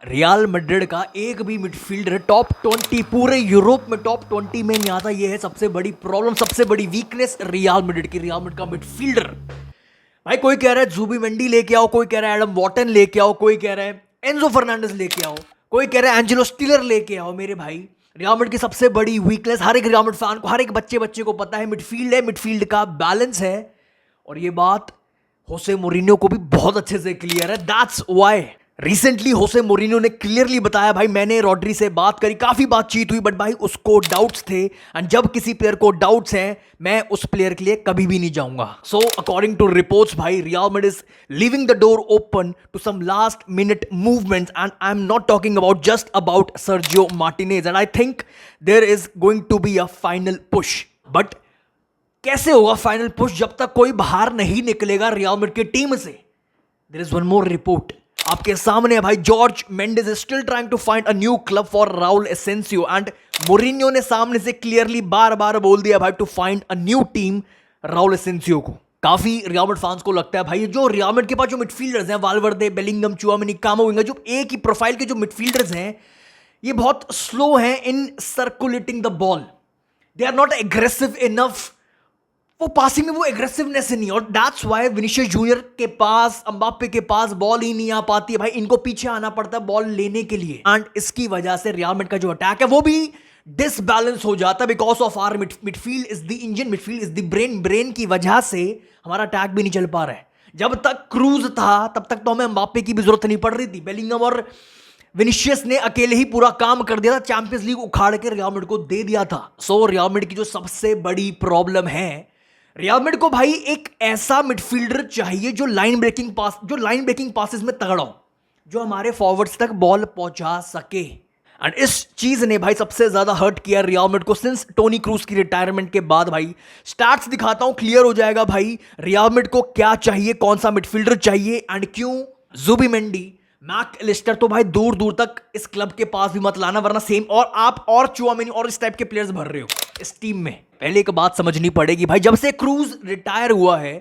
Real Madrid का एक भी मिडफील्डर टॉप 20 पूरे यूरोप में टॉप 20 में नहीं आता। ये है सबसे बड़ी प्रॉब्लम, सबसे बड़ी वीकनेस रियल मैड्रिड की। रियल मैड्रिड का मिडफील्डर, भाई कोई कह रहा है जुबीमेंडी लेके आओ, कोई कह रहा है एडम वॉटन लेके आओ, कोई कह रहा है एंजो फर्नांडिस लेके आओ, कोई कह रहा है एंजेलो स्टिलर लेके आओ। मेरे भाई रियल मैड्रिड की सबसे बड़ी वीकनेस हर एक रियल मैड्रिड फैन को, हर एक बच्चे को पता है, मिडफील्ड है, मिडफील्ड का बैलेंस है। और ये बात होसे मोरिन्यो को भी बहुत अच्छे से क्लियर है। दैट्स व्हाई रिसेंटली होसे मोरिन्यो ने क्लियरली बताया, भाई मैंने रॉड्री से बात करी, काफी बातचीत हुई, बट भाई उसको डाउट्स थे, एंड जब किसी प्लेयर को डाउट्स हैं मैं उस प्लेयर के लिए कभी भी नहीं जाऊंगा। सो अकॉर्डिंग टू रिपोर्ट्स, भाई Real Madrid is leaving the door open to some last minute movements, and I am not talking about just about Sergio Martinez, and I think there is going to be a final push. But कैसे होगा final push जब तक कोई बाहर नहीं निकलेगा Real Madrid की team से? There is one more report आपके सामने है, भाई George Mendes is still trying to find a new club for Raul Asensio, and Mourinho ने सामने से क्लियरली बार बार बोल दिया भाई to find a new team Raul Asensio को। काफी रियल मैड्रिड फैंस को लगता है भाई जो रियल मैड्रिड के पास जो मिडफील्डर्स हैं, वाल्वर्दे, बेलिंगम, चुआमेनी, कामाविंगा, जो एक ही प्रोफाइल के जो मिडफील्डर्स हैं, ये बहुत स्लो हैं in circulating the ball. They are not aggressive enough, वो पासिंग में वो एग्रेसिवनेस नहीं, और दैट्स व्हाई विनीशियस जूनियर के पास, एम्बाप्पे के पास बॉल ही नहीं आ पाती है। भाई इनको पीछे आना पड़ता है बॉल लेने के लिए, एंड इसकी वजह से रियल मैड्रिड का जो अटैक है वो भी डिसबैलेंस हो जाता है, because of our midfield is the engine, midfield is the brain. Brain की वजह से हमारा अटैक भी नहीं चल पा रहा है। जब तक क्रूज था तब तक तो हमें एम्बाप्पे की भी जरूरत नहीं पड़ रही थी, बेलिंगम और विनीशियस ने अकेले ही पूरा काम कर दिया था, चैंपियंस लीग उखाड़ के रियल मैड्रिड को दे दिया था। सो रियल मैड्रिड की जो सबसे बड़ी प्रॉब्लम है, रियल मैड्रिड को भाई एक ऐसा मिडफील्डर चाहिए जो लाइन ब्रेकिंग पासेस में तगड़ा हो, जो हमारे फॉरवर्ड्स तक बॉल पहुंचा सके। एंड इस चीज ने भाई सबसे ज्यादा हर्ट किया रियल मैड्रिड को सिंस टोनी क्रूज की रिटायरमेंट के बाद। भाई स्टैट्स दिखाता हूं, क्लियर हो जाएगा भाई रियल मैड्रिड को क्या चाहिए, कौन सा मिडफील्डर चाहिए, एंड क्यों जुबीमेंडी, मैकलिस्टर तो भाई दूर दूर तक इस क्लब के पास भी मत लाना, वरना सेम और आप और चुआमेनी और इस टाइप के प्लेयर्स भर रहे हो इस टीम में। पहले एक बात समझनी पड़ेगी भाई, जब से क्रूज रिटायर हुआ है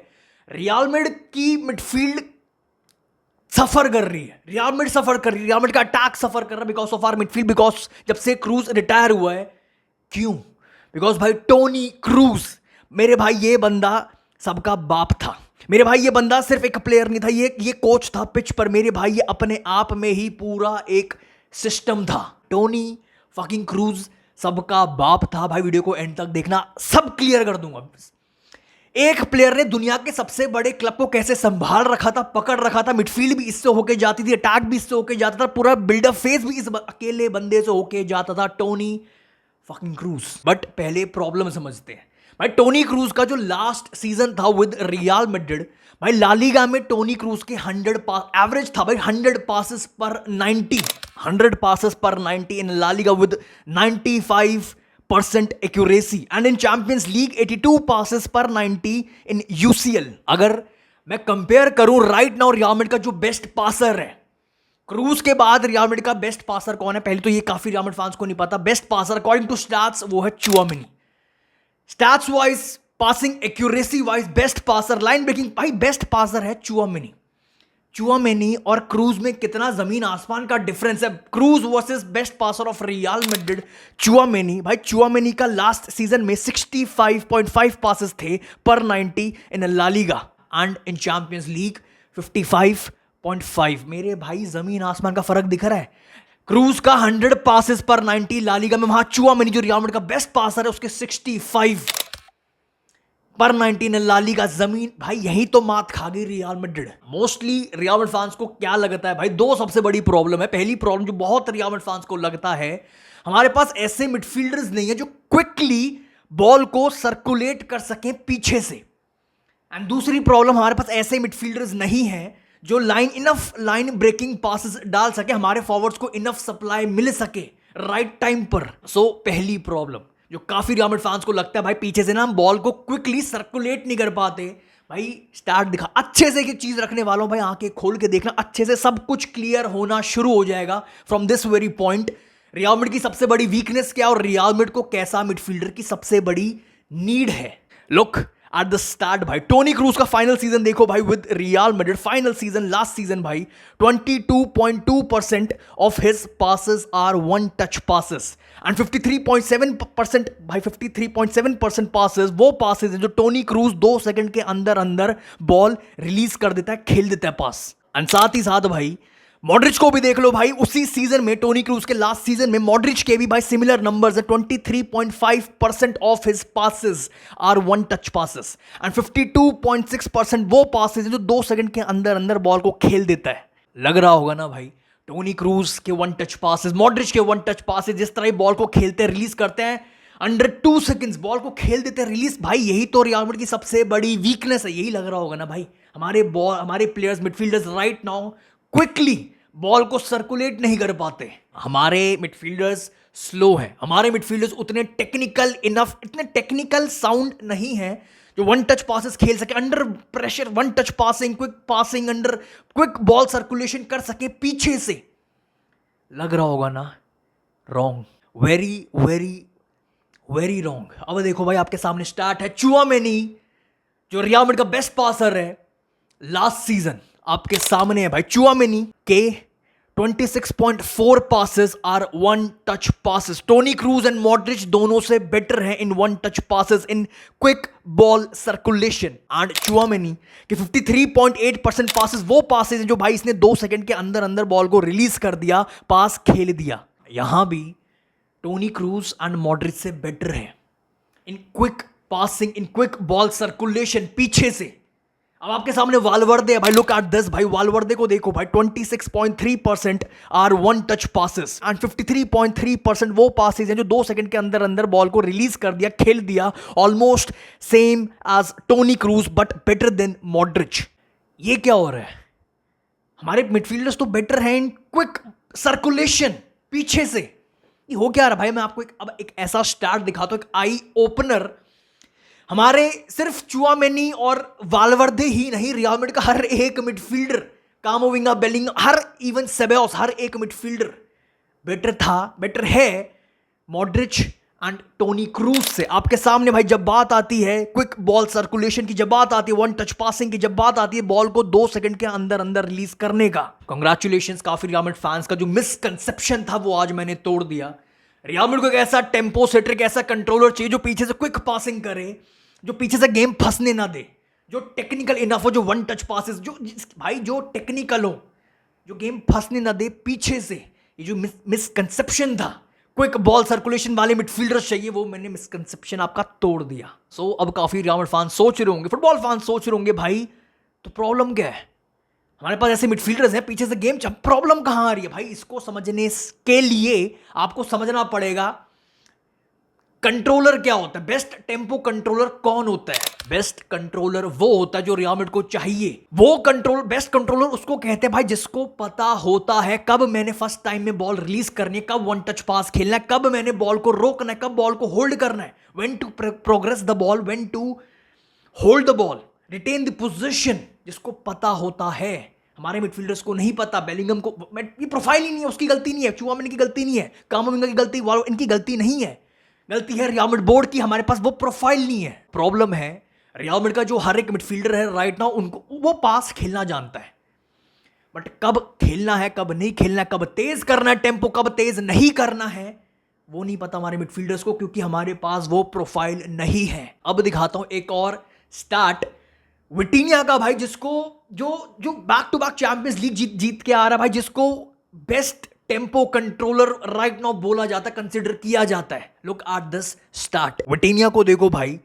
रियल मैड्रिड की मिडफील्ड सफर कर रही है, रियल मैड्रिड सफर कर रही है, रियल मैड्रिड का अटैक सफर कर रहा है because of our midfield. Because जब से क्रूज रिटायर हुआ है, क्यों? बिकॉज भाई टोनी क्रूज, मेरे भाई ये बंदा सबका बाप था। मेरे भाई ये बंदा सिर्फ एक प्लेयर नहीं था, ये कोच था पिच पर। मेरे भाई ये अपने आप में ही पूरा एक सिस्टम था। टोनी फकिंग क्रूज सबका बाप था। भाई वीडियो को एंड तक देखना, सब क्लियर कर दूंगा। एक प्लेयर ने दुनिया के सबसे बड़े क्लब को कैसे संभाल रखा था, पकड़ रखा था, मिडफील्ड भी इससे होके जाती थी, अटैक भी इससे होके जाता था, पूरा बिल्डअप फेज भी इस अकेले बंदे से होके जाता था, टोनी फकिंग क्रूज। बट पहले प्रॉब्लम समझते हैं भाई। टोनी क्रूज का जो लास्ट सीजन था विद रियल मैड्रिड, भाई ला लीगा में टोनी क्रूज के 100 पास एवरेज था भाई, 100 passes per 90, 100 passes per 90 in La Liga with 95% accuracy, and in Champions League 82 passes per 90 in UCL. अगर मैं कंपेयर करूं राइट नाउ रियल मैड्रिड का जो बेस्ट पासर है, क्रूज के बाद रियल मैड्रिड का बेस्ट पासर कौन है? पहले तो ये काफी रियल मैड्रिड फैंस को नहीं पता। Best passer according to stats वो है Tchouameni. Stats wise, passing accuracy wise best passer, line breaking भाई बेस्ट पासर है चुआमेनी। चुआमेनी और क्रूज में कितना जमीन आसमान का डिफरेंस है। Kroos versus best passer of Real Madrid Tchouameni. भाई चुआमेनी का लास्ट सीजन में 65.5 पासेस थे per 90 in La Liga, and in Champions League 55.5। मेरे भाई जमीन आसमान का फर्क दिख रहा है। क्रूज का 100 पासेस पर 90 ला लीगा में, वहां चुआमेनी जो रियल मैड्रिड का बेस्ट पासर है उसके 65 पर 90 ने ला लीगा। जमीन भाई यही तो मात खा गई real Madrid. Mostly real Madrid fans को क्या लगता है भाई, दो सबसे बड़ी प्रॉब्लम है। पहली प्रॉब्लम जो बहुत रियल मैड्रिड फैंस को लगता है, हमारे पास ऐसे मिडफील्डर्स नहीं है जो क्विकली बॉल को सर्कुलेट कर सके पीछे से। एंड दूसरी प्रॉब्लम, हमारे पास ऐसे मिडफील्डर्स नहीं है जो इनफ लाइन ब्रेकिंग पासेस डाल सके, हमारे फॉरवर्ड्स को इनफ सप्लाई मिल सके राइट टाइम पर। सो पहली प्रॉब्लम जो काफी रियल मैड्रिड फैंस को लगता है, भाई पीछे से ना हम बॉल को क्विकली सर्कुलेट नहीं कर पाते। भाई स्टार्ट दिखा अच्छे से एक चीज रखने वालों, भाई आंखें खोल के देखना, अच्छे से सब कुछ क्लियर होना शुरू हो जाएगा from this very point. Real Madrid की सबसे बड़ी वीकनेस क्या और रियल मैड्रिड को कैसा मिडफील्डर की सबसे बड़ी नीड है। लुक, एट द स्टार्ट भाई। टोनी क्रूज का फाइनल सीजन देखो भाई with Real Madrid, final season, last season भाई, 22.2% of his passes are one touch passes and 53.7% भाई, 53.7% पासेस वो पासेस है जो टोनी क्रूज 2 सेकंड के अंदर अंदर बॉल रिलीज कर देता है, खेल देता है पास। एंड साथ ही साथ भाई मॉड्रिच को भी देख लो भाई, उसी सीजन में, टोनी क्रूज के लास्ट सीजन में मॉड्रिच के भी भाई सिमिलर नंबर्स है। 23.5% of his passes are one touch passes and 52.6% वो पासेस जो 2 सेकंड के अंदर अंदर बॉल को खेल देता है। लग रहा होगा ना भाई, टोनी क्रूज के वन टच पासेस, मॉड्रिच के वन टच पासेस, जिस तरह बॉल को खेलते हैं, रिलीज करते हैं, अंडर 2 सेकंड्स बॉल को खेल देते हैं रिलीज। भाई यही तो रियल मैड्रिड की सबसे बड़ी वीकनेस है। यही लग रहा होगा ना भाई, हमारे players, midfielders right now quickly ball को सर्कुलेट नहीं कर पाते। हमारे मिडफील्डर्स स्लो हैं, हमारे मिडफील्डर्स उतने टेक्निकल इनफ, इतने टेक्निकल साउंड नहीं है जो वन टच पासेस खेल सके, under pressure one touch passing, quick passing, under quick ball circulation कर सके पीछे से। लग रहा होगा ना, wrong, very very very wrong. अब देखो भाई, आपके सामने स्टार्ट है चुआमेनी, जो रियल मैड्रिड का बेस्ट पासर है लास्ट सीजन, आपके सामने है भाई। चुआमेनी के 26.4 passes are one touch passes. Toni Kroos and Modric दोनों से बेटर हैं in one touch passes, in quick ball circulation. And Tchouameni के 53.8% पासेस वो पासेस हैं जो भाई इसने 2 सेकंड के अंदर अंदर बॉल को रिलीज कर दिया, पास खेल दिया। यहां भी टोनी क्रूज एंड मॉड्रिच से बेटर है in quick passing, in quick ball circulation पीछे से। अब आपके सामने वालवर्दे है भाई, लुक एट दिस भाई, वालवर्दे को देखो भाई, 26.3% are one touch passes and 53.3% वो पासेस हैं जो 2 सेकंड के अंदर अंदर बॉल को रिलीज कर दिया, खेल दिया, almost same as Toni Kroos but better than Modric. ये क्या हो रहा है? हमारे मिडफील्डर्स तो बेटर हैं इन क्विक सर्कुलेशन पीछे से। ये हो क्या रहा भाई? मैं आपको एक ऐसा स्टार्ट दिखाता हूं, एक आई ओपनर। हमारे सिर्फ चुआमेनी और वालवर्दे ही नहीं, रियल मैड्रिड का हर एक मिडफील्डर, कामाविंगा, बेलिंगम, हर इवन सेबायोस, हर एक मिडफील्डर बेटर था, बेटर है मॉड्रिच एंड टोनी क्रूज से। आपके सामने भाई जब बात आती है क्विक बॉल सर्कुलेशन की, जब बात आती है वन टच पासिंग की, जब बात आती है बॉल को 2 सेकंड के अंदर अंदर रिलीज करने का, कांग्रेचुलेशंस काफी रियल मैड्रिड फैंस का जो मिसकंसेप्शन था वो आज मैंने तोड़ दिया। रियल मैड्रिड को एक ऐसा टेम्पो सेटर, एक ऐसा कंट्रोलर चाहिए जो पीछे से क्विक पासिंग करे, जो पीछे से गेम फंसने ना दे, जो टेक्निकल इनफ हो, जो वन टच पासेस, जो भाई जो टेक्निकल हो, जो गेम फंसने ना दे पीछे से। ये जो मिसकंसेप्शन था, क्विक बॉल सर्कुलेशन वाले मिडफील्डर्स चाहिए, वो मैंने मिसकंसेप्शन आपका तोड़ दिया। सो अब काफी रियल मैड्रिड फैंस सोच रहे होंगे, फुटबॉल फैंस सोच रहे होंगे भाई तो प्रॉब्लम क्या है? हमारे पास ऐसे मिडफील्डर्स हैं, पीछे से गेम चल, प्रॉब्लम कहां आ रही है? भाई इसको समझने के लिए आपको समझना पड़ेगा कंट्रोलर क्या होता है, बेस्ट टेम्पो कंट्रोलर कौन होता है। बेस्ट कंट्रोलर वो होता है जो रियल मैड्रिड को चाहिए। वो कंट्रोल, बेस्ट कंट्रोलर उसको कहते हैं भाई जिसको पता होता है कब मैंने फर्स्ट टाइम में बॉल रिलीज करनी है, कब वन टच पास खेलना है, कब मैंने बॉल को रोकना है, कब बॉल को होल्ड करना है, when to progress the ball, when to hold the ball, retain the position, जिसको पता होता है। हमारे मिडफील्डर्स को नहीं पता, बेलिंगम को ये प्रोफाइल ही नहीं है, उसकी गलती नहीं है, चुआमेनी की गलती नहीं है, कामाविंगा की गलती, इनकी गलती नहीं है, गलती है रियल मैड्रिड बोर्ड की। हमारे पास वो प्रोफाइल नहीं है। प्रॉब्लम है रियल मैड्रिड का जो हर एक मिडफील्डर है राइट नाउ, उनको वो पास खेलना जानता है, बट कब खेलना है, कब नहीं खेलना है, कब तेज करना है टेम्पो, कब तेज नहीं करना है, वो नहीं पता हमारे मिडफील्डर्स को, क्योंकि हमारे पास वो प्रोफाइल नहीं है। अब दिखाता हूं एक और स्टार्ट विटीनिया का भाई, जिसको जो back to back Champions League जीत के आ रहा है भाई, जिसको best tempo controller right now बोला जाता है, कंसिडर किया जाता है। Look at this start. Vitinha को देखो भाई,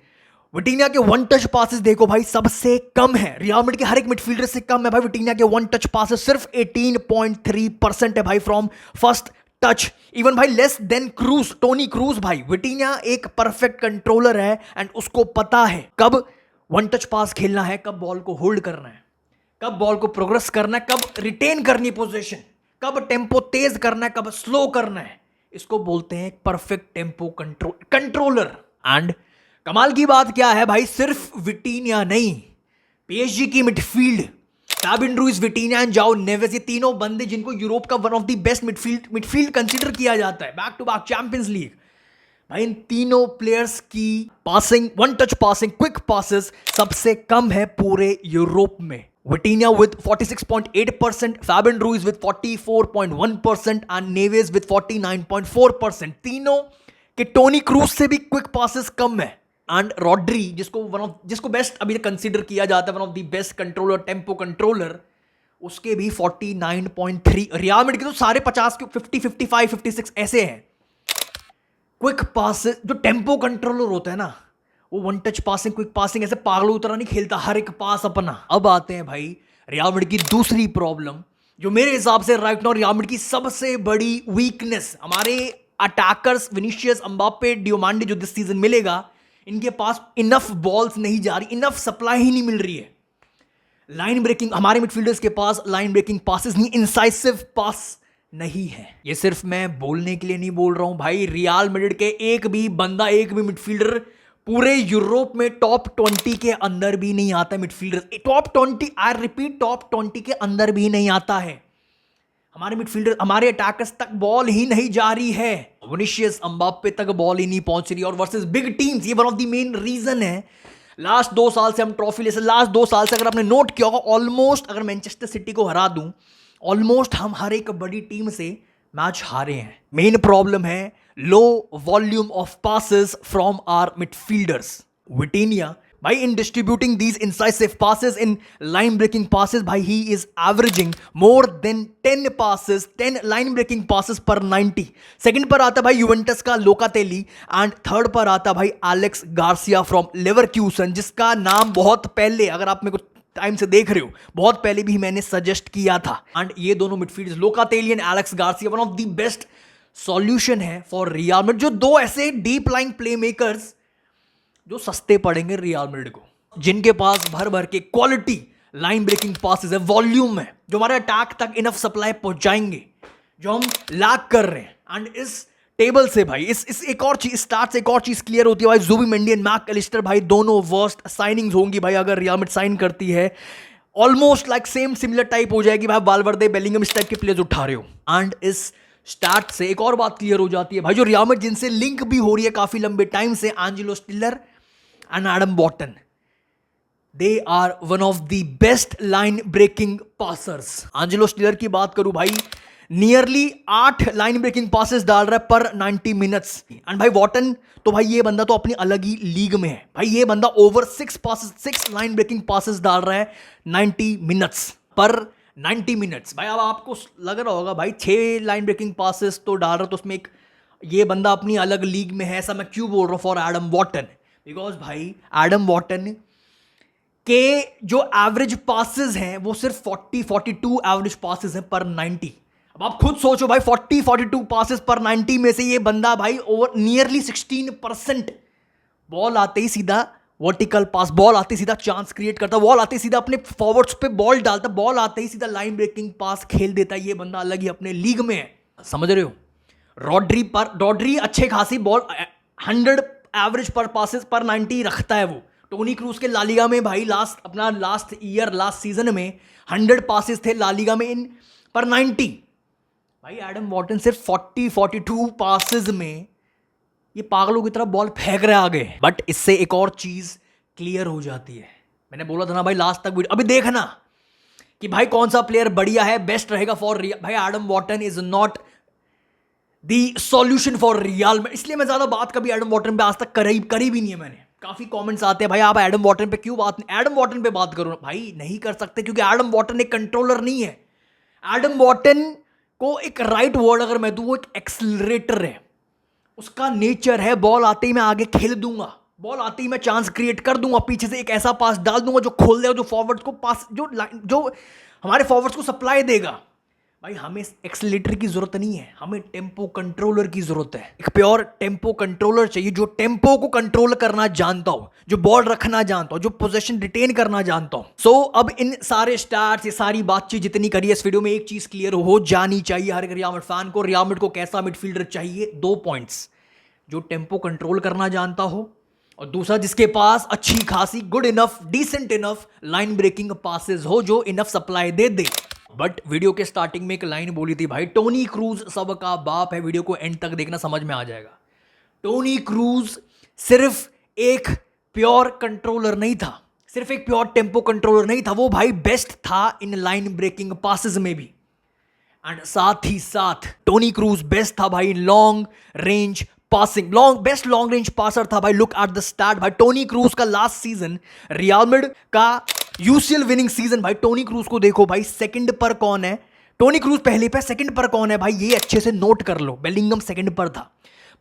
विटीनिया के वन टच पासेस देखो भाई, सबसे कम है रियल मैड्रिड के हर एक मिडफील्डर से कम है भाई। विटीनिया के वन टच पासेस सिर्फ 18.3% है भाई फ्रॉम फर्स्ट टच, इवन भाई less than cruise, Toni Kroos. भाई विटीनिया एक परफेक्ट कंट्रोलर है एंड उसको पता है कब वन टच पास खेलना है, कब बॉल को होल्ड करना है, कब बॉल को प्रोग्रेस करना है, कब रिटेन करनी पोजीशन, कब टेम्पो तेज करना है, कब स्लो करना है। इसको बोलते हैं परफेक्ट टेम्पो कंट्रोलर। एंड कमाल की बात क्या है भाई, सिर्फ विटीनिया नहीं, पीएसजी की midfield, Fabian Ruiz, Vitinha and Joao Neves, ये तीनों बंदे जिनको यूरोप का one of the best midfield consider किया जाता है, back to back Champions League, भाई इन तीनों प्लेयर्स की passing, one touch passing, quick passes सबसे कम है पूरे यूरोप में। विटीनिया with 46.8%, Fabian Ruiz with 44.1% and Neves with 49.4%। तीनों के टोनी क्रूज से भी क्विक पासेस कम है। एंड रॉड्री जिसको बेस्ट अभी तक कंसीडर किया जाता है, one of the best controller, tempo controller, उसके भी 49.3। रियल मैड्रिड के तो सारे 50 के 50, 55, 56 ऐसे हैं। क्विक पास जो टेम्पो कंट्रोलर होता है ना, वो one touch passing, quick passing ऐसे पागलों की तरह नहीं खेलता, हर एक पास अपना। अब आते हैं भाई रियल मैड्रिड की दूसरी प्रॉब्लम, जो मेरे हिसाब से राइट नाउ रियल मैड्रिड की सबसे बड़ी वीकनेस। हमारे अटैकर्स विनीशियस, एम्बाप्पे, डियोमांडे जो दिस सीजन मिलेगा, इनके पास इनफ बॉल्स नहीं जा रही, इनफ सप्लाई ही नहीं मिल रही है। लाइन ब्रेकिंग, हमारे मिडफील्डर्स के पास लाइन ब्रेकिंग पासेस नहीं, इंसाइसिव पास नहीं है। ये सिर्फ मैं बोलने के लिए नहीं बोल रहा हूं भाई, रियल मैड्रिड के एक भी बंदा, एक भी मिडफील्डर पूरे यूरोप में टॉप 20 के अंदर भी नहीं आता। Midfielder top 20, I repeat, top 20 के अंदर भी नहीं आता है। हमारे मिडफील्डर, हमारे अटैकर्स तक बॉल ही नहीं जा रही है। विनीशियस, एम्बाप्पे तक बॉल ही नहीं पहुंच रही, और वर्सेस बिग टीम्स, ये one of the main reason है। लास्ट 2 साल से हम ट्रॉफी ले, लास्ट 2 साल से अगर आपने नोट किया होगा, ऑलमोस्ट अगर मैनचेस्टर सिटी को हरा दूं, ऑलमोस्ट हम हर एक बड़ी टीम से मैच हारे हैं। मेन प्रॉब्लम है low volume of passes from our midfielders. Vitinha भाई in distributing these incisive passes, in line breaking passes, भाई he is averaging more than 10 passes, 10 line breaking passes per 90। Second पर आता भाई Juventus का लोकातेली, and third पर आता भाई Alex Garcia from Leverkusen, जिसका नाम बहुत पहले, अगर आप मेरे को टाइम से देख रहे हो, बहुत पहले भी मैंने सजेस्ट किया था। एंड ये दोनों midfielders, Locatelli and Alex Garcia, one of the best solution है फॉर रियल मैड्रिड। जो दो ऐसे डीप लाइन प्ले मेकर्स जो सस्ते पड़ेंगे रियल मैड्रिड को, जिनके पास भर भर के क्वालिटी लाइन ब्रेकिंग पासेस है, वॉल्यूम है, जो हमारे अटैक तक इनफ सप्लाई पहुंचाएंगे, जो हम लैक कर रहे हैं। एंड इस टेबल से भाई इस एक और चीज, स्टार्ट से एक और चीज क्लियर होती है भाई, जुबिमेंडी एंड मैक एलिस्टर भाई दोनों वर्स्ट साइनिंग्स होंगी भाई अगर रियल मैड्रिड साइन करती है। Almost like same similar type हो जाएगी भाई, वाल्वर्दे, बेलिंगम, इस टाइप के प्लेयर्स उठा रहे हो। एंड इस स्टार्ट से एक और बात क्लियर हो जाती है भाई, जो रियल मैड्रिड जिनसे लिंक भी हो रही है काफी लंबे टाइम से, Angelo Stiller and Adam Wharton, they are one of the best line breaking passers. Angelo Stiller की बात करूं भाई, नियरली 8 लाइन ब्रेकिंग पासेस डाल रहा है पर 90 मिनट्स। एंड भाई वॉटन तो भाई ये बंदा तो अपनी अलग ही लीग में है भाई, ये बंदा ओवर 6 लाइन ब्रेकिंग पासेस डाल रहा है 90 मिनट्स पर 90 मिनट्स। भाई अब आपको लग रहा होगा भाई 6 लाइन ब्रेकिंग पासेस तो डाल रहा, तो उसमें एक ये बंदा अपनी अलग लीग में है। ऐसा मैं क्यों बोल रहा हूँ फॉर एडम वॉटन, बिकॉज भाई एडम वॉटन के जो एवरेज पासेस हैं वो सिर्फ 42 एवरेज पासेस हैं पर 90। अब आप खुद सोचो भाई, 42 पासेस पर 90 में से ये बंदा भाई ओवर नियरली 16% बॉल आते ही सीधा वर्टिकल पास, बॉल आते ही सीधा चांस क्रिएट करता, बॉल आते ही सीधा अपने फॉरवर्ड्स पे बॉल डालता, बॉल आते ही सीधा लाइन ब्रेकिंग पास खेल देता है। ये बंदा अलग ही अपने लीग में है, समझ रहे हो। रॉड्री अच्छे खासी बॉल 100 एवरेज पर पासेस पर 90 रखता है वो। टोनी क्रूज के लालिगा में भाई लास्ट सीजन में 100 पासेस थे लालिगा में इन पर 90। भाई एडम वॉटन सिर्फ 42 पासेस में ये पागलों की तरह बॉल फेंक रहे आगे। बट इससे एक और चीज क्लियर हो जाती है, मैंने बोला था ना भाई लास्ट तक वीडियो, अभी देखना कि भाई कौन सा प्लेयर बढ़िया है, बेस्ट रहेगा फॉर रियल। भाई Adam Wharton is not the solution for real, इसलिए मैं ज्यादा बात कभी एडम वॉटन पे आज तक करी भी नहीं है मैंने। काफी कमेंट्स आते हैं भाई आप एडम वॉटन पे क्यों बात नहीं, एडम वॉटन पे बात करो। भाई नहीं कर सकते, क्योंकि एडम वॉटन एक कंट्रोलर नहीं है। एडम वॉटन को एक राइट वर्ड अगर मैं दूं, वो एक एक्सेलरेटर है। उसका नेचर है बॉल आते ही मैं आगे खेल दूंगा, बॉल आते ही मैं चांस क्रिएट कर दूंगा, पीछे से एक ऐसा पास डाल दूंगा जो खोल देगा, जो फॉरवर्ड को पास, जो हमारे फॉरवर्ड्स को सप्लाई देगा। भाई हमें एक्सेलरेटर की जरूरत नहीं है, हमें टेम्पो कंट्रोलर की जरूरत है। एक प्योर टेम्पो कंट्रोलर चाहिए, जो टेम्पो को कंट्रोल करना जानता हो, जो बॉल रखना जानता हो, जो पोजीशन रिटेन करना जानता हो। सो अब इन सारे स्टार्स, ये सारी बातचीत जितनी करी है इस वीडियो में, एक चीज क्लियर हो जानी चाहिए हर एक रियल मैड्रिड फैन को। रियल मैड्रिड को कैसा मिडफील्डर चाहिए? 2 पॉइंट्स, जो टेम्पो कंट्रोल करना जानता हो, और दूसरा जिसके पास अच्छी खासी good enough, decent enough line breaking passes हो, जो इनफ सप्लाई दे दे। बट वीडियो के स्टार्टिंग में एक लाइन बोली थी भाई, टोनी क्रूज सबका बाप है। वीडियो को एंड तक देखना, समझ में आ जाएगा। टोनी क्रूज सिर्फ एक प्योर कंट्रोलर नहीं था, सिर्फ एक प्योर टेम्पो कंट्रोलर नहीं था, वो भाई बेस्ट था इन लाइन ब्रेकिंग पासेस में भी। एंड साथ ही साथ टोनी क्रूज बेस्ट था भाई long range passing, best long range passer था भाई। लुक एट द स्टैट भाई, टोनी क्रूज का लास्ट सीजन रियल मैड्रिड का यूसीएल विनिंग सीजन भाई, टोनी क्रूज को देखो भाई, सेकंड पर कौन है, टोनी क्रूज पहले पे, सेकंड पर कौन है भाई, ये अच्छे से नोट कर लो, बेलिंगम सेकंड पर था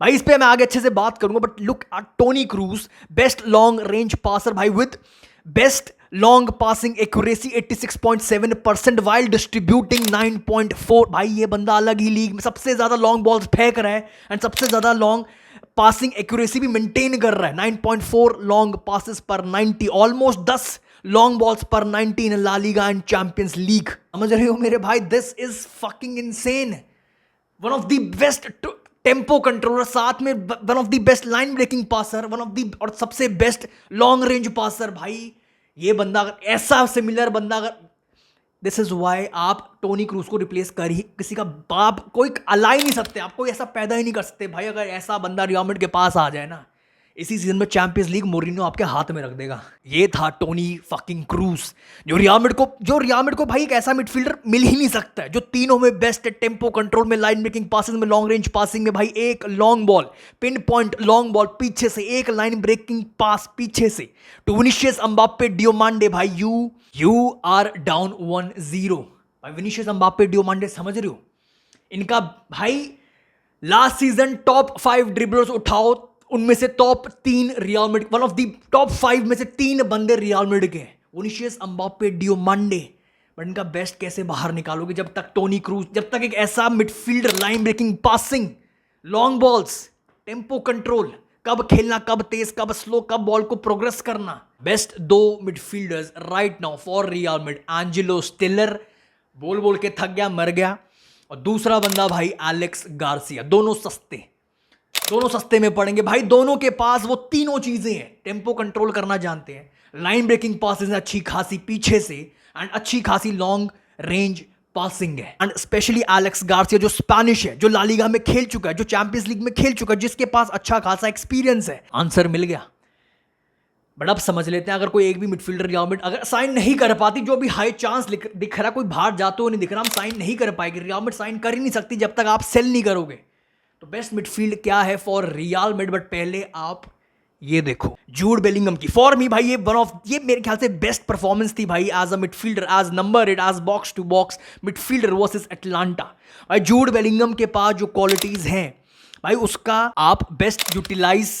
भाई। इस पे मैं आगे अच्छे से बात करूंगा, but look at Toni Kroos, best long range passer भाई, with best long passing accuracy 86.7% while distributing 9.4। भाई ये बंदा अलग ही लीग में सबसे ज्यादा लॉन्ग बॉल्स फेंक रहा है एंड सबसे ज्यादा लॉन्ग पासिंग एक्यूरेसी भी मेंटेन कर रहा है, 9.4 long passes per 90, almost 10 long balls per 90 in La Liga and Champions League. समझ रहे हो मेरे भाई, this is fucking insane. One of the best tempo controller, साथ में one of the best line breaking passer, one of the और सबसे best long range passer भाई। ये बंदा अगर ऐसा सिमिलर बंदा अगर, दिस इज वाई आप टोनी क्रूज को रिप्लेस कर ही किसी का बाप कोई अला ही नहीं सकते, आप कोई ऐसा पैदा ही नहीं कर सकते भाई। अगर ऐसा बंदा रियल मैड्रिड के पास आ जाए ना, इसी सीजन में चैंपियंस लीग मोरिनो आपके हाथ में रख देगा। ये था टोनी फकिंग क्रूज, जो रियल मैड्रिड को भाई एक ऐसा मिडफील्डर मिल ही नहीं सकता है जो तीनों में बेस्ट है, टेम्पो कंट्रोल में, लाइन ब्रेकिंग पासिंग में, लॉन्ग रेंज पासिंग में भाई। एक long ball, pin point long ball पीछे से, एक लाइन ब्रेकिंग पास पीछे से टू विनीशियस एम्बाप्पे डियोमांडे भाई, यू आर डाउन 1-0 भाई। विनीशियस एम्बाप्पे डियोमांडे, समझ रहे हो इनका भाई, लास्ट सीजन टॉप 5 ड्रिबलर्स उठाओ, उनमें से top 3 real Madrid, one of the top 5 में से 3 बंदे रियल मैड्रिड के, विनीशियस एम्बाप्पे डियोमांडे। बट इनका बेस्ट कैसे बाहर निकालोगे जब तक टोनी क्रूज, जब तक एक ऐसा midfielder, line breaking passing, long balls, tempo control, कब खेलना, कब तेज, कब स्लो, कब बॉल को प्रोग्रेस करना। Best 2 midfielders right now for Real Madrid, Angelo स्टिलर, बोल बोल के थक गया, मर गया, और दूसरा बंदा भाई एलेक्स गार्सिया। दोनों सस्ते में पड़ेंगे भाई, दोनों के पास वो तीनों चीजें हैं। टेम्पो कंट्रोल करना जानते हैं, लाइन ब्रेकिंग पासिंग अच्छी खासी पीछे से, एंड अच्छी खासी लॉन्ग रेंज पासिंग है। एंड स्पेशली एलेक्स गार्सिया जो स्पेनिश है, जो ला लीगा में खेल चुका है, जो चैंपियंस लीग में खेल चुका है, जिसके पास अच्छा खासा एक्सपीरियंस है। आंसर मिल गया। बट अब समझ लेते हैं, अगर कोई एक भी मिडफील्डर रियल मैड्रिड अगर साइन नहीं कर पाती, जो भी हाई चांस दिख रहा, कोई बाहर जाते हुए नहीं दिख रहा, हम साइन नहीं कर पाएंगे, रियल मैड्रिड साइन कर ही नहीं सकती जब तक आप सेल नहीं करोगे। तो बेस्ट मिडफील्ड क्या है फॉर रियल मैड्रिड, बट पहले आप ये देखो जूड बेलिंगम की। फॉर मी भाई ये मेरे ख्याल से बेस्ट परफॉर्मेंस थी भाई as a midfielder, as number 8, as box to box midfielder versus Atalanta. भाई जूड बेलिंगम के पास जो क्वालिटीज हैं भाई, उसका आप बेस्ट यूटिलाइज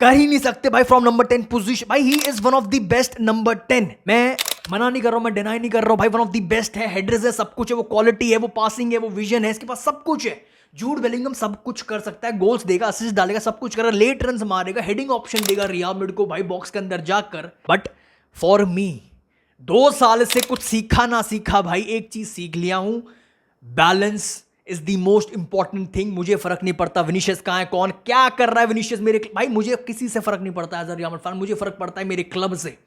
कर ही नहीं सकते भाई। फ्रॉम नंबर 10 पोजीशन भाई, he is one of the best number 10। मैं मना नहीं कर रहा हूं, मैं डिनाई नहीं कर रहा हूं भाई, वन ऑफ द बेस्ट है, हेडर्स है, सब कुछ है, वो क्वालिटी है, वो पासिंग है, वो विजन है, इसके पास सब कुछ है। जूड बेलिंगम सब कुछ कर सकता है, गोल्स देगा, असिस्ट डालेगा, सब कुछ करेगा, लेट रन्स मारेगा, हेडिंग ऑप्शन देगा रियल मैड्रिड को भाई बॉक्स के अंदर जाकर। बट फॉर मी 2 साल से कुछ सीखा ना सीखा भाई, एक चीज सीख लिया हूं, balance is the most important thing. मुझे फर्क नहीं पड़ता विनीशियस कहां है, कौन क्या कर रहा है विनीशियस, मेरे भाई मुझे किसी से फर्क नहीं पड़ता as a Real Madrid fan, मुझे फर्क पड़ता है मेरे क्लब से,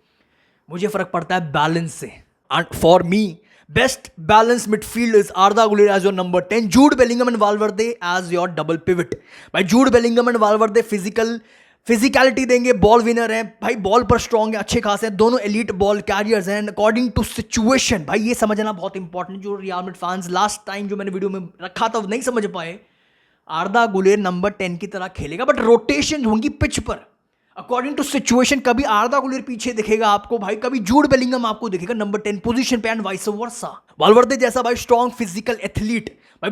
मुझे फर्क पड़ता है बैलेंस से। And for me best balance midfield is Arda Guler as your number 10, Jude Bellingham and Valverde as your double pivot. भाई Jude Bellingham and Valverde physicality देंगे, बॉल विनर है भाई, बॉल पर स्ट्रॉन्ग है, अच्छे खासे हैं, दोनों एलीट बॉल कैरियर्स हैं, अकॉर्डिंग टू सिचुएशन। भाई ये समझना बहुत इंपॉर्टेंट, जो Real Madrid fans last time जो मैंने वीडियो में रखा था नहीं समझ पाए, आर्दा गुलेर नंबर 10 की तरह खेलेगा, बट रोटेशन होंगी पिच पर अकॉर्डिंग टू सिचुएशन। कभी आर्दा गुलेर पीछे दिखेगा आपको भाई, कभी जूड बेलिंगम आपको दिखेगा नंबर 10 पोजीशन पे, एंड वाइस वर्सा। वाल्वर्दे जैसा भाई स्ट्रॉन्ग फिजिकल एथलीट भाई,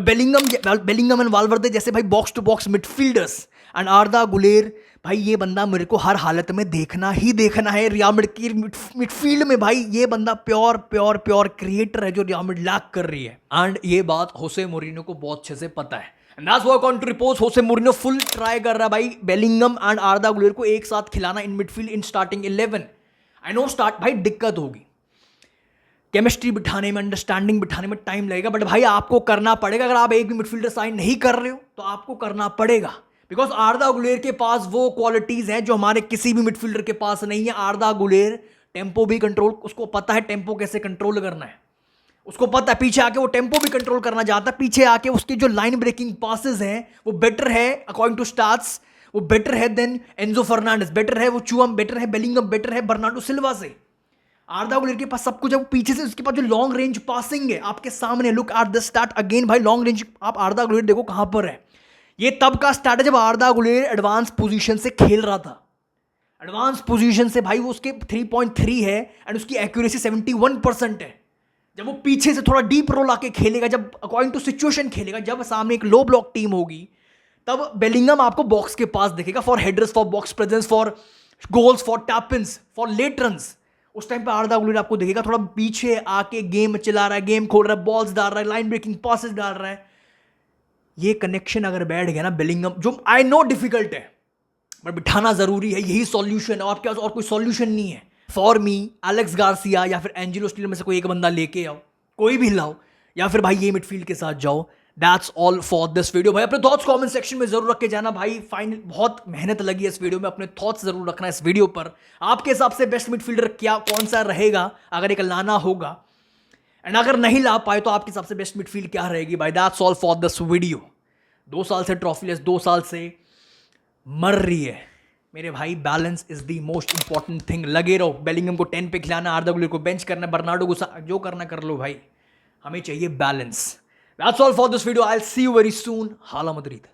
बेलिंगम एंड वाल्वर्दे जैसे भाई box to box midfielders, and Arda Guler भाई ये बंदा मेरे को हर हालत में देखना ही देखना है रियल मैड्रिड की मिडफील्ड में भाई। ये बंदा प्योर क्रिएटर है जो रियल मैड्रिड लैक कर रही है, एंड ये बात होसे मोरिनो को बहुत अच्छे से पता है। And that's why according to reports, होसे मोरिनो फुल ट्राई कर रहा है भाई बेलिंगम एंड आर्दा गुलेर को एक साथ खिलाना in midfield in starting 11। I know start भाई दिक्कत होगी, केमिस्ट्री बिठाने में, अंडरस्टैंडिंग बिठाने में टाइम लगेगा, बट भाई आपको करना पड़ेगा। अगर आप एक भी मिडफील्डर साइन नहीं कर रहे हो तो आपको करना पड़ेगा, बिकॉज आर्दा गुलेर के पास वो क्वालिटीज हैं जो हमारे किसी भी मिडफील्डर के पास नहीं है। आर्दा गुलेर टेम्पो भी कंट्रोल, उसको पता है टेम्पो कैसे कंट्रोल करना है, उसको पता है पीछे आके वो टेम्पो भी कंट्रोल करना चाहता है, पीछे आके उसके जो लाइन ब्रेकिंग पासेस हैं वो बेटर है अकॉर्डिंग टू स्टाट्स, वो बेटर है देन एंजो फर्नांडिस, बेटर है वो चुआम, बेटर है बेलिंगम, बेटर है बर्नार्डो सिल्वा से। आर्दा गुलेर के पास सब कुछ है, वो पीछे से उसके पास जो लॉन्ग रेंज पासिंग है आपके सामने। Look at the start again भाई, लॉन्ग रेंज आप आर्दा गुलेर देखो कहां पर है। ये तब का स्टार्ट है जब आर्दा गुलेर एडवांस पोजीशन से खेल रहा था। एडवांस पोजीशन से भाई वो उसके 3.3 है एंड उसकी एक्यूरेसी 71% है। जब वो पीछे से थोड़ा डीप रोल आके खेलेगा, जब अकॉर्डिंग टू सिचुएशन खेलेगा, जब सामने एक लो ब्लॉक टीम होगी, तब बेलिंगम आपको बॉक्स के पास दिखेगा for headers, for box presence, for goals, for tap-ins, for late runs. उस टाइम पे आर्दा गुलेर आपको दिखेगा थोड़ा पीछे आके गेम चला रहा है, गेम खोल रहा है, बॉल्स डाल रहा है, लाइन ब्रेकिंग पासेस डाल रहा है। ये कनेक्शन अगर बैठ गया ना बेलिंगम, जो आई नो डिफिकल्ट है बट बिठाना जरूरी है, यही सॉल्यूशन है, आपके पास और कोई सॉल्यूशन नहीं है। फॉर मी एलेक्स गार्सिया या फिर एंजेलो स्टीलर में से कोई एक बंदा लेके आओ, कोई भी लाओ, या फिर भाई ये मिडफील्ड के साथ जाओ। That's all for this video. भाई अपने थॉट्स कमेंट सेक्शन में जरूर रख के जाना भाई। फाइनल बहुत मेहनत लगी है इस वीडियो में, अपने थॉट्स जरूर रखना इस वीडियो पर। आपके हिसाब से बेस्ट मिडफील्डर क्या कौन सा रहेगा अगर एक लाना होगा, एंड अगर नहीं ला पाए तो आपके हिसाब से बेस्ट मिडफील्ड क्या रहेगी भाई। That's all for this video. 2 साल से ट्रॉफीलेस, 2 साल से मर रही है मेरे भाई। Balance is the most important thing. लगे रहो, बेलिंगम को 10 पे खिलाना, आर्दा गुलेर को बेंच करना, बर्नार्डो को जो करना कर लो भाई, हमें चाहिए balance. That's all for this video. I will see you very soon. हाला मदरीद।